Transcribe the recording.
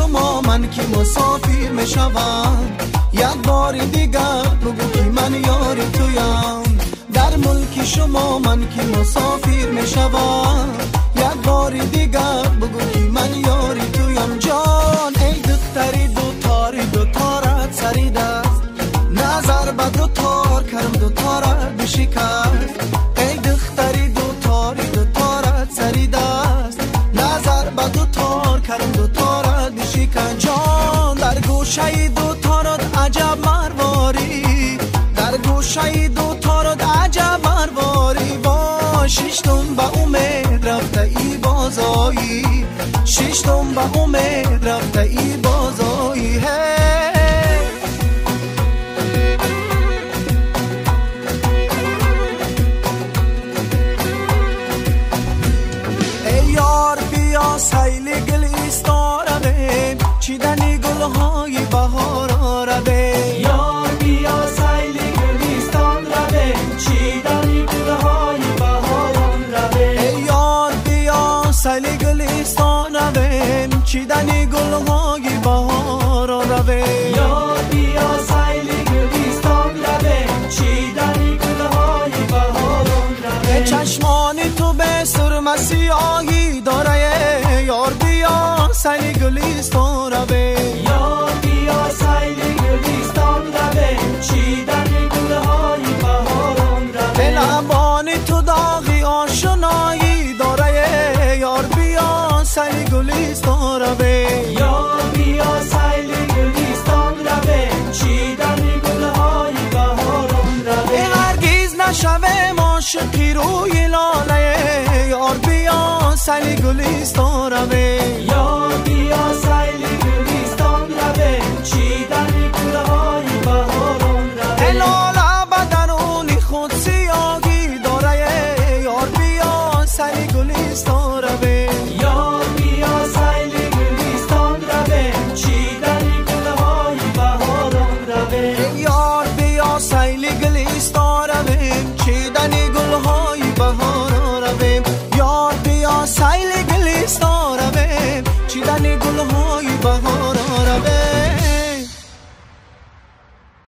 شما من که مسافر میشوم، یک بار دیگر بگو که من یاری تویم. در ملک شما من که مسافر میشوم، یک بار دیگر بگو که من یاری تویم. جان ای دختری دو تارت سرید است، نظر به دو تار کردم دو تارت بشکست. ای دختری دو تارت سرید است، نظر به دو تار کردم دو تارت بشکست. جان در گوشه دو تارت عجب مرواری، در گوشه دو تارت عجب مرواری. با ششتم به امید رفته ای بازایی، ششتم به امید رفته ای بازایی. ای یار بیا سیل گلستان رویم، چیدنی گلهای بهار رویم. یار بیا سیل گلستان رویم، چیدنی گلهای بهار رویم. ای یار بیا سیل گلستان رویم، چیدنی گلهای بهار رویم. یار بیا سیل گلستان رویم، چیدنی گلهای بهار رویم. چشمان تو به سرمه سیاهی داره، یار بیا سیل گلستان رویم. یار بیا سیل گلستان رویم، چیدنی گلهای بهار رویم. لبان تو داغی آشنایی داره، یار بیا سیل گلستان رویم. یار بیا سیل گلستان رویم، چیدنی گلهای بهار رویم. هرگز نشویم عاشقی روی لاله، یار بیا سیل گلستان رویم. یار بیا سیل گلستان رویم،